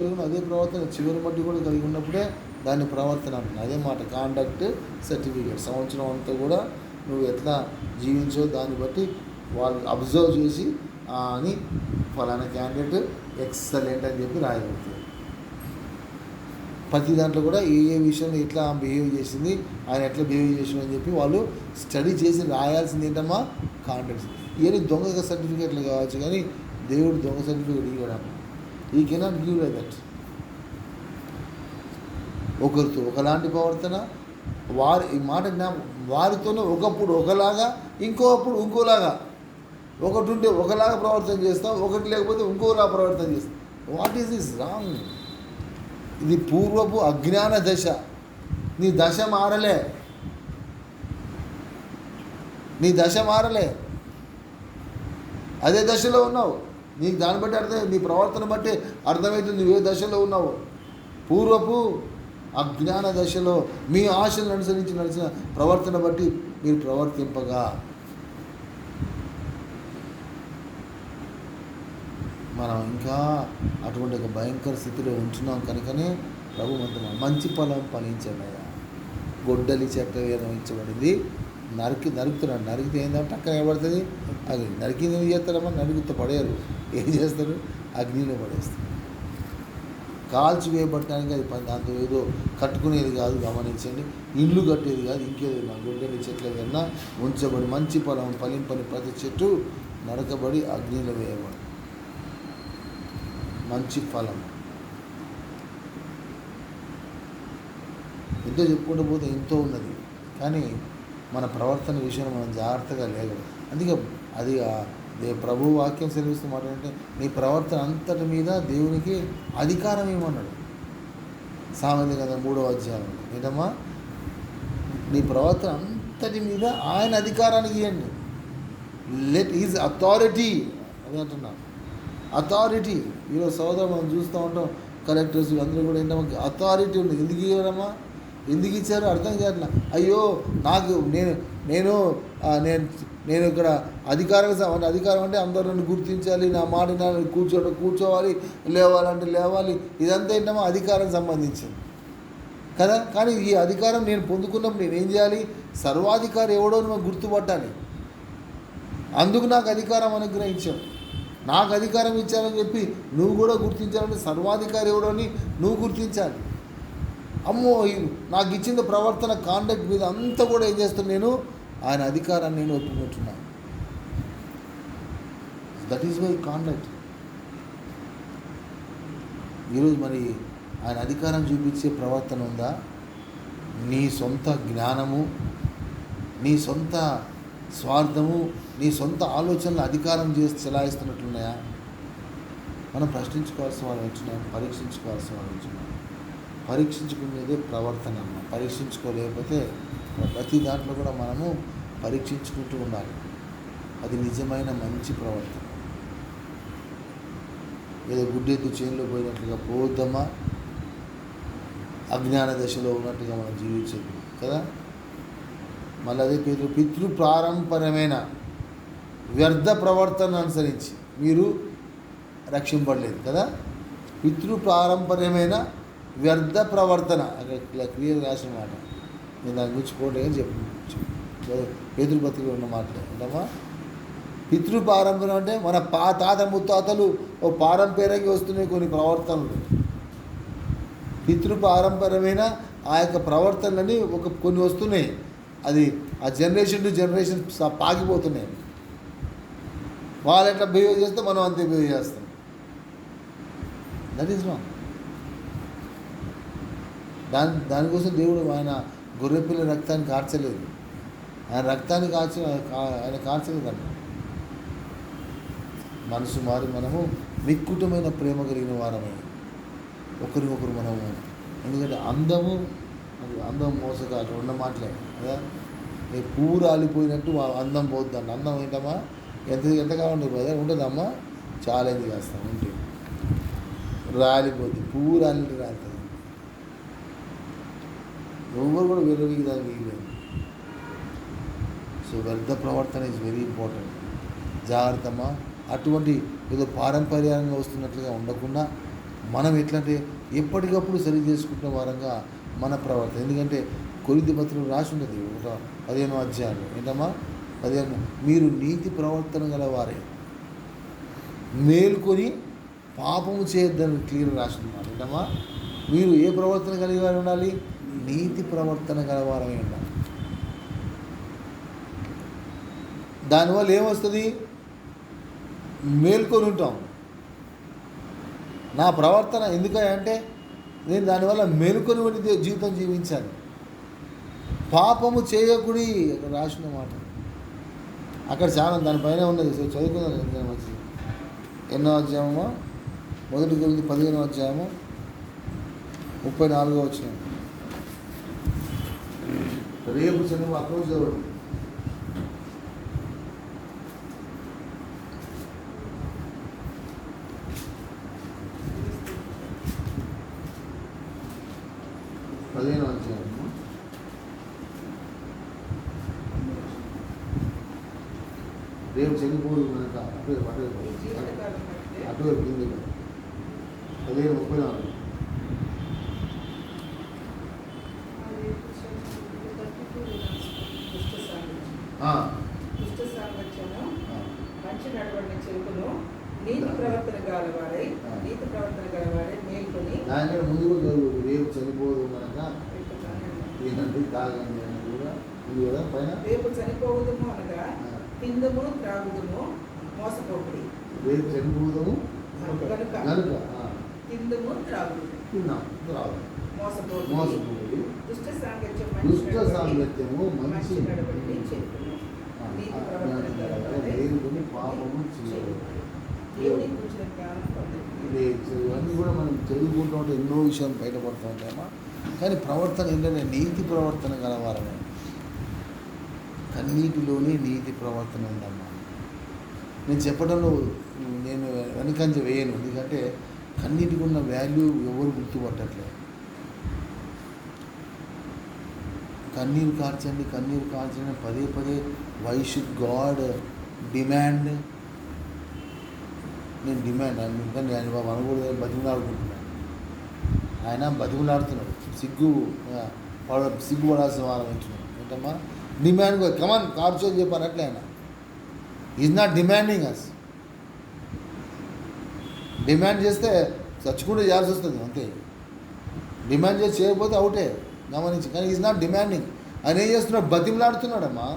అదే ప్రవర్తన చివరి మట్టి కూడా కలిగి ఉన్నప్పుడే దాన్ని ప్రవర్తన అంటున్నాను. అదే మాట కాండక్ట్ సర్టిఫికేట్. సంవత్సరం అంతా కూడా నువ్వు ఎట్లా జీవించో దాన్ని బట్టి వాళ్ళు అబ్జర్వ్ చేసి అని ఫలానా క్యాండిడేట్ ఎక్సలెంట్ అని చెప్పి రాయబడుతుంది. ప్రతి దాంట్లో కూడా ఏ విషయంలో ఎట్లా బిహేవ్ చేసింది, ఆయన ఎట్లా బిహేవ్ చేసింది అని చెప్పి వాళ్ళు స్టడీ చేసి రాయాల్సింది ఏంటమ్మా కాంటాక్ట్స్. ఇవన్నీ దొంగ సర్టిఫికేట్లు కావచ్చు, కానీ దేవుడు దొంగ సర్టిఫికేట్ ఇవ్వడం. ఈ కెనాట్ గివ్ లైక్ దట్. ఒకరితో ఒకలాంటి ప్రవర్తన, వారి ఈ మాట వారితోనే ఒకప్పుడు ఒకలాగా, ఇంకోప్పుడు ఇంకోలాగా. ఒకటి ఉంటే ఒకలాగా ప్రవర్తన చేస్తాం, ఒకటి లేకపోతే ఇంకోలా ప్రవర్తన చేస్తాం. What is this wrong? ఇది పూర్వపు అజ్ఞాన దశ. నీ దశ మారలే, నీ దశ మారలే, అదే దశలో ఉన్నావు. నీకు దాన్ని బట్టి అర్థం, నీ ప్రవర్తన బట్టి అర్థమవుతుంది నువ్వే దశలో ఉన్నావు. పూర్వపు అజ్ఞాన దశలో మీ ఆశలను అనుసరించి నడిచిన ప్రవర్తన బట్టి మీరు ప్రవర్తింపగా మనం ఇంకా అటువంటి ఒక భయంకర స్థితిలో ఉంటున్నాం. కనుకనే ప్రభు మంచి ఫలం ఫలించమయ్యా. గొడ్డలి చెట్ట వేయించబడింది, నరుకుతున్నాడు. నరికితే ఏంటంటే టక్కన ఏపడుతుంది. అది నరికింది ఏం చేస్తారమ్మా? నరుగుతూ పడేయరు. ఏం చేస్తారు? అగ్నిలో పడేస్తారు. కాల్చి వేయబట్టడానికి అది దాంతో ఏదో కట్టుకునేది కాదు, గమనించండి. ఇల్లు కట్టేది కాదు, ఇంకేది. మా గొడ్డలి చెట్ల కన్నా ఉంచబడి మంచి ఫలం ఫలింపని ప్రతి చెట్టు నరకబడి అగ్నిలో వేయబడి మంచి ఫలం. ఎంతో చెప్పుకుంటూ పోతే ఎంతో ఉన్నది, కానీ మన ప్రవర్తన విషయంలో మనం జాగ్రత్తగా లేదు. అందుకే అది ప్రభు వాక్యం సెలవిస్తూ మాట్లాడంటే నీ ప్రవర్తన అంతటి మీద దేవునికి అధికారం ఏమన్నాడు. సామెతల గ్రంథం 3వ అధ్యాయం ఏంటమ్మా? నీ ప్రవర్తన అంతటి మీద ఆయన అధికారానికి ఇవ్వండి. లెట్ ఈజ్ అథారిటీ అది అంటున్నా. అథారిటీ ఈరోజు సోదరు మనం చూస్తూ ఉంటాం. కలెక్టర్స్ అందరూ కూడా ఏంటమ్మా అథారిటీ ఉంది. ఎందుకు ఇవ్వడమ్మా? ఎందుకు ఇచ్చారు అర్థం కావట్లా. అయ్యో నాకు నేను నేను నేను ఇక్కడ అధికారం అంటే అందరూ నన్ను గుర్తించాలి, నా మాట కూర్చోవాలి, లేవాలంటే లేవాలి. ఇదంతా ఏంటమ్మా అధికారం సంబంధించింది కదా. కానీ ఈ అధికారం నేను పొందుకున్నప్పుడు నేనేం చేయాలి? సర్వాధికారి ఎవడో నువ్వు గుర్తుపట్టాలి. అందుకు నాకు అధికారం అనుగ్రహించావు. నాకు అధికారం ఇచ్చానని చెప్పి నువ్వు కూడా గుర్తించాలంటే సర్వాధికారి ఎవడోని నువ్వు గుర్తించాలి. అమ్మో నాకు ఇచ్చిన ప్రవర్తన కాండక్ట్ మీద అంతా కూడా ఏం చేస్తాను? నేను ఆయన అధికారాన్ని నేను ఒప్పుకుంటున్నాను. That is my conduct. ఈరోజు మరి ఆయన అధికారం చూపించే ప్రవర్తన ఉందా? నీ సొంత జ్ఞానము, నీ సొంత స్వార్థము, నీ సొంత ఆలోచనలు అధికారం చేసి చెలాయిస్తున్నట్లున్నాయా? మనం ప్రశ్నించుకోవాల్సిన వాళ్ళు వచ్చినాం, పరీక్షించుకోవాల్సిన వాళ్ళు వచ్చినాం. పరీక్షించుకునేదే ప్రవర్తన అన్న. పరీక్షించుకోలేకపోతే ప్రతి దాంట్లో కూడా మనము పరీక్షించుకుంటూ ఉండాలి. అది నిజమైన మంచి ప్రవర్తన. ఏదో గుడ్డెద్దు చేనులో పోయినట్లుగా పోద్దామా? అజ్ఞాన దశలో ఉన్నట్టుగా మనం జీవించదు కదా. మళ్ళీ అదే పితృపారంపర్యమైన వ్యర్థ ప్రవర్తన అనుసరించి మీరు రక్షింపడలేదు కదా. పితృపారంపర్యమైన వ్యర్థ ప్రవర్తన అక్కడ క్లియర్ రాసిన మాట. నేను దాని గురించి పోటీ చెప్పు పేదృపతిలో ఉన్న మాటలే ఏంటమ్మా. పితృపారంపర్యం అంటే మన తాత ముత్తాతలు ఓ పారంపర్యంగా వస్తున్నాయి కొన్ని ప్రవర్తనలు. పితృపారంపర్యమైన ఆ యొక్క ప్రవర్తనలని కొన్ని వస్తున్నాయి. అది ఆ జనరేషన్ టు జనరేషన్ పాకిపోతున్నాయి. వాళ్ళు ఎట్లా బిహేవ్ చేస్తే మనం అంతే బిహేవ్ చేస్తాం. That is wrong. దానికోసం దేవుడు ఆయన గొర్రెపిల్ల రక్తాన్ని కార్చలేదు. ఆయన రక్తాన్ని ఆయన కార్చలేదంట. మనసు మారి మనము మిక్కుటమైన ప్రేమ కలిగిన వారమే ఒకరికొకరు మనము. ఎందుకంటే అందం మోసగాడు ఉన్న మాటలే కదా. నీ పువ్వు రాలిపోయినట్టు అందం పోద్దండి. అందం ఏంటమ్మా? ఎంతకాలం ఉంటుంది బ్రదర్? ఉంటుందమ్మా, ఛాలెంజ్ చేస్తాం ఉంటే రాలిపోద్ది. పువ్వు రాలినట్టు రాలుతుంది. ఎవరు కూడా విరవీగి దాన్ని వీగలేదు. సో వ్యర్థ ప్రవర్తన ఈజ్ వెరీ ఇంపార్టెంట్. జాగ్రత్తమ్మా. అటువంటి ఏదో పారంపర్యంగా వస్తున్నట్లుగా ఉండకుండా మనం ఎట్లంటే ఎప్పటికప్పుడు సరి చేసుకుంటున్న వారంగా మన ప్రవర్తన. ఎందుకంటే కొరింథీ పత్రికలో రాసి ఉన్నది 15వ అధ్యాయం ఏంటమ్మా 15, మీరు నీతి ప్రవర్తన గలవారే, మేల్కొని పాపము చేయొద్దని క్లియర్ రాసిందన్నమాట. ఏంటమ్మా, మీరు ఏ ప్రవర్తన కలిగి వారు ఉండాలి? నీతి ప్రవర్తన గలవారమై ఉండాలి. దానివల్ల ఏమొస్తుంది? మేల్కొని ఉంటాం. నా ప్రవర్తన ఎందుకంటే నేను దానివల్ల మేలుకొని ఉండి జీవితం జీవించాను. పాపము చేయకుడి అక్కడ రాసిన మాట అక్కడ చాలా దానిపైన ఉన్నది. చదువుకుందాం మంచి. ఎన్నో అధ్యాయమో? 1 కొరింథీ 15వ అధ్యాయము 34వ వచనం. రేపు శనివారం అక్కడ చదవండి. రేపు చనిపోదు కనుక అటువైపు కింది 15:34. మంచి నడవడిని చెరుకును నీతి ప్రవర్తన గలవారై మేల్కొని దాని ముందు కూడా జరుగుతుంది. రేపు చనిపోదు కనుక తాగండి అని కూడా ఉంది కదా పైన. రేపు చనిపోవుదుము అనగా తిందుము త్రాగుదుము మోసపోకుడి. రేపు చనిపోదుము కనుక తిందుము త్రాగుదుము మోసపోకుడి. దుష్ట సాంగత్యము మంచి నడవడిని చెరుకును నీతి ప్రవర్తన గలవారై పాపము చేయదు. దేవునికి కూర్చున్న జ్ఞానం పొందండి. ఇవన్నీ కూడా మనం చదువుకుంటూ ఉంటే ఎన్నో విషయాలు బయటపడుతూ ఉంటాయమ్మా. కానీ ప్రవర్తన ఏంటంటే నీతి ప్రవర్తన గలవారమే. కన్నీటిలోనే నీతి ప్రవర్తన ఉందమ్మా. నేను చెప్పడంలో నేను వెనకంజ వేయను, ఎందుకంటే కన్నీటికి ఉన్న వాల్యూ ఎవరు గుర్తుపట్టట్లేదు. కన్నీరు కార్చండి పదే పదే. Why should God demand? నేను డిమాండ్ ఎందుకంటే ఆయన బాబు అనకూడదు, బతిమలాడుకుంటున్నాను. ఆయన బతిమలాడుతున్నాడు. సిగ్గుపడాల్సిన వారం అంటున్నాడు. ఏంటమ్మా డిమాండ్? కమాన్ కార్చో చెప్పానట్లే. ఆయన is not demanding us. Demand చేస్తే చచ్చుకుంటూ చేయాల్సి వస్తుంది అంతే. డిమాండ్ చేసి చేయకపోతే అవుటే గమనించి. కానీ ఈజ్ నాట్ డిమాండింగ్. ఆయన ఏం చేస్తున్నాడు? బతిమలాడుతున్నాడమ్మా.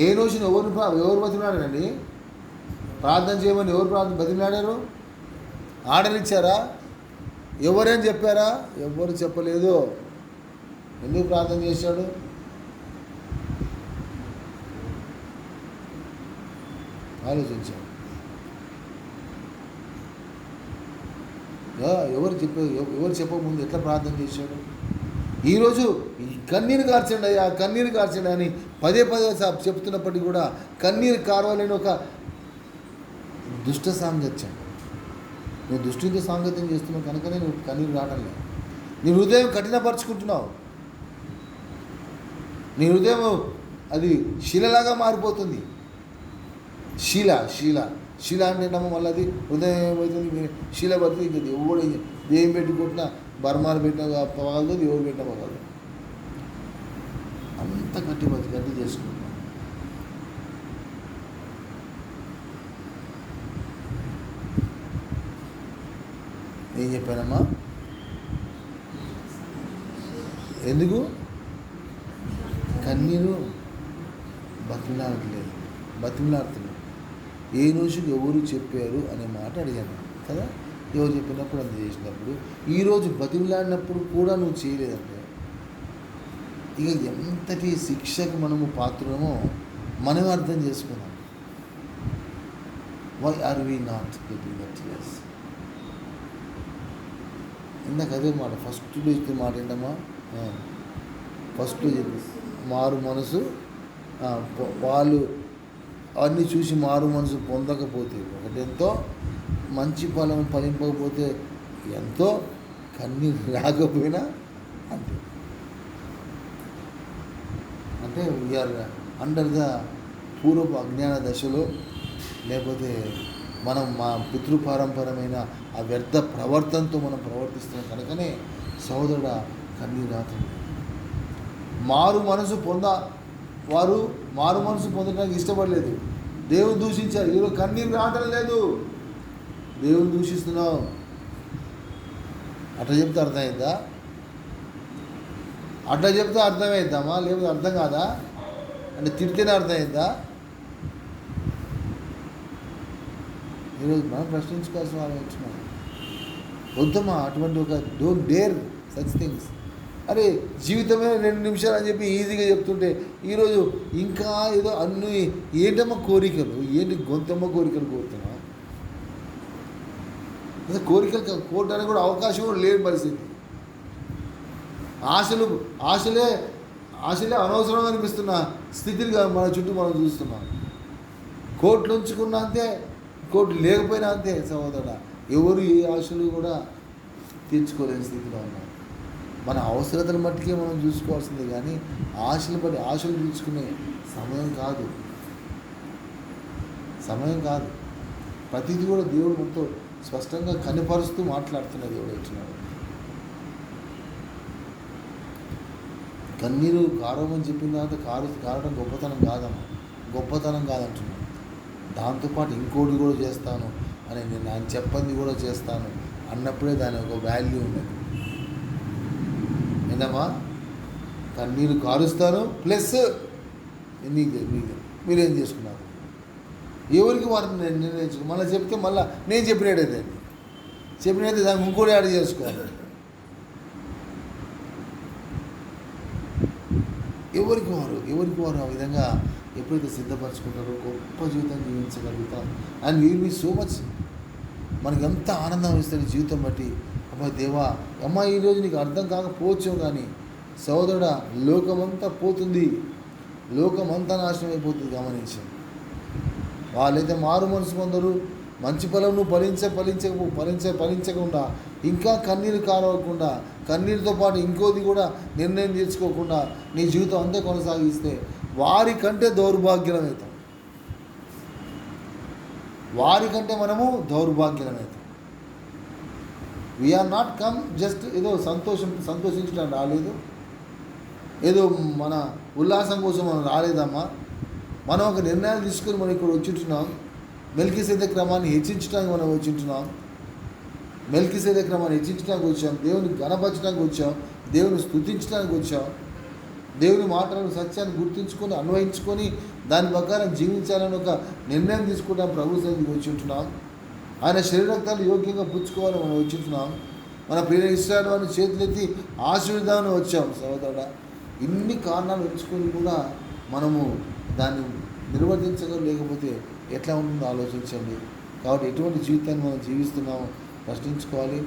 ఏ రోజున ఎవరు బతిమలాడారండి? ప్రార్థన చేయమని ఎవరు బతిమలాడారు? ఆర్డర్ ఇచ్చారా? ఎవరేం చెప్పారా? ఎవరు చెప్పలేదు. ఎందుకు ప్రార్థన చేశాడు? ఆలోచించాడు. ఎవరు చెప్పకముందు ఎట్లా ప్రార్థన చేశాడు? ఈరోజు కన్నీరు కార్చండి అని పదే చెప్తున్నప్పటికీ కూడా కన్నీరు కార్వాలని ఒక దుష్ట సాంగత్యం. నువ్వు దుష్టితో సాంగత్యం చేస్తున్నావు కనుకనే నువ్వు కన్నీరు రావడం లేదు. నీ హృదయం కఠినపరుచుకుంటున్నావు. నీ హృదయం అది శిలలాగా మారిపోతుంది. శిల అంటే నమ్మ మళ్ళీ అది హృదయం ఏమవుతుంది? శిల పడుతుంది. ఇంక ఎవడు ఏం పెట్టుకుంటున్నా బర్మాలు పెట్టినా పగలదు, ఎవరు పెట్టినా పగలదు. అంత గట్టి చేసుకుంటున్నాం. ఏం చెప్పానమ్మా? ఎందుకు కన్నీరు? బతిమలాడుతున్నాడు. ఏ రోజుకి ఎవరు చెప్పారు అనే మాట అడిగాను కదా. ఎవరు చెప్పినప్పుడు అంత చేసినప్పుడు, ఈరోజు బతిమలాడినప్పుడు కూడా నువ్వు చేయలేదంటే ఇక ఎంతటి శిక్షకు మనము పాత్రమో మనం అర్థం చేసుకున్నాం. Why are we not getting that? yes. ఇందాక అదే మాట ఫస్ట్ చెప్పిన మాట ఏంటమ్మా? ఫస్ట్ చెప్పి మారు మనసు. వాళ్ళు అన్నీ చూసి మారు మనసు పొందకపోతే ఒకటెంతో, మంచి ఫలం ఫలింపకపోతే ఎంతో, కన్నీరు రాకపోయినా అంతే. అంటే వీఆర్ అండర్ ద పూర్వపు అజ్ఞాన దశలో, లేకపోతే మనం మా పితృపారంపరమైన ఆ వ్యర్థ ప్రవర్తనతో మనం ప్రవర్తిస్తున్నాం కనుకనే సోదరుడా కన్నీరు రాత్రం. వారు మారు మనసు పొందడానికి ఇష్టపడలేదు, దేవుని దూషించారు. ఈరోజు కన్నీరు రావటం లేదు, దేవుని దూషిస్తున్నావు. అట్లా చెప్తే అర్థమైద్దా? అట్లా చెప్తే అర్థమైద్దామా? లేకపోతే అర్థం కాదా? అంటే తిడితేనే అర్థమైద్దా? ఈరోజు మనం ప్రశ్నించుకోవాల్సిన వాళ్ళు వచ్చినాం. వద్దమ్మా అటువంటి ఒక డోంట్ డేర్ సచ్ థింగ్స్. అరే జీవితమే 2 నిమిషాలు అని చెప్పి ఈజీగా చెప్తుంటే ఈరోజు ఇంకా ఏదో అన్ని ఏంటమ్మా కోరికలు, ఏంటి గొంతమ్మ కోరికలు కోరుతున్నా? అసలు కోరికలు కోరడానికి కూడా అవకాశం కూడా లేని పరిస్థితి. ఆశలే అనవసరంగా అనిపిస్తున్న స్థితిగా మన చుట్టూ మనం చూస్తున్నాం. కోట్లు ఉంచుకున్నా అంతే, కోట్లు లేకపోయినా అంతే సహోదరుడా. ఎవరు ఏ ఆశలు కూడా తీర్చుకోలేని స్థితిలో ఉన్నారు. మన అవసరతను బట్టికే మనం చూసుకోవాల్సిందే కానీ ఆశలు తీర్చుకునే సమయం కాదు. ప్రతిదీ కూడా దేవుడు మనతో స్పష్టంగా కనిపరుస్తూ మాట్లాడుతున్న దేవుడు వచ్చినాడు. కన్నీరు కారమని చెప్పిన తర్వాత కారడం గొప్పతనం కాదంటున్నాను. దాంతోపాటు ఇంకోటి కూడా చేస్తాను అని నేను ఆయన చెప్పింది కూడా చేస్తాను అన్నప్పుడే దాని ఒక వాల్యూ ఉన్నది. ఏందమ్మా? కన్నీరు కారుస్తాను ప్లస్ మీరేం చేసుకున్నారు, ఎవరికి వారిని నిర్ణయించుకో. మళ్ళీ చెప్తే మళ్ళీ నేను చెప్పినట్టయితే దాన్ని ఇంకోటి యాడ్ చేసుకోవాలి. ఎవరికి వారు ఆ విధంగా ఎప్పుడైతే సిద్ధపరచుకుంటారో గొప్ప జీవితం జీవించగలుగుతాం. And will be so much, మనకి ఎంత ఆనందం ఇస్తుంది జీవితం బట్టి. అమ్మా దేవా, అమ్మా ఈరోజు నీకు అర్థం కాకపోవచ్చు కానీ సోదరుడా, లోకమంతా పోతుంది, లోకమంతా నాశనం అయిపోతుంది. గమనించి వాళ్ళైతే మారు మనసు పొందరు, మంచి ఫలం ఫలించకుండా ఇంకా కన్నీరు కారవకుండా, కన్నీరుతో పాటు ఇంకోది కూడా నిర్ణయం తీర్చుకోకుండా నీ జీవితం అంతా కొనసాగిస్తే వారికంటే దౌర్భాగ్యమవుతాం. మనము దౌర్భాగ్యమవుతాం. వీఆర్ నాట్ కమ్ జస్ట్ ఏదో సంతోషించడం రాలేదు, ఏదో మన ఉల్లాసం కోసం మనం రాలేదమ్మా. మనం ఒక నిర్ణయాలు తీసుకొని మనం ఇక్కడ వచ్చింటున్నాం. మెల్కీసెదెకు క్రమాన్ని హెచ్చించడానికి మనం వచ్చింటున్నాం. వచ్చాం, దేవుని గణపరచడానికి వచ్చాం, దేవుని స్తుతించడానికి వచ్చాం, దేవుని మాటలను సత్యాన్ని గుర్తించుకొని అన్వయించుకొని దాని ప్రకారం జీవించాలని ఒక నిర్ణయం తీసుకుంటాం. ప్రభు సన్నిధికి వచ్చింటున్నాం. ఆయన శరీరక్తాలు యోగ్యంగా పుచ్చుకోవాలని మనం వచ్చింటున్నాం. మన ప్రియ ఇస్రాయేలు వారిని చేతులెత్తి ఆశీర్వాదాన్ని వచ్చాం. సోదరుడా, ఇన్ని కారణాలు ఎంచుకొని కూడా మనము దాన్ని నిర్వర్తించలేకపోతే ఎట్లా ఉంటుందో ఆలోచించండి. కాబట్టి ఎటువంటి జీవితాన్ని మనం జీవిస్తున్నామో ప్రశ్నించుకోవాలి.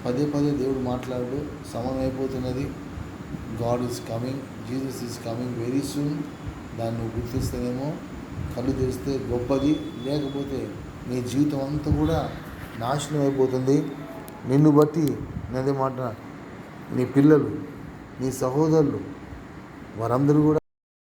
పదే దేవుడు మాట్లాడు, సమయం అయిపోతున్నది. God is coming, Jesus is coming very soon. దాన్ని నువ్వు గుర్తిస్తేనేమో కళ్ళు తెరిస్తే గొప్పది, లేకపోతే నీ జీవితం అంతా కూడా నాశనం అయిపోతుంది. నిన్ను బట్టి నేనే మాట, నీ పిల్లలు, నీ సహోదరులు, వారందరూ కూడా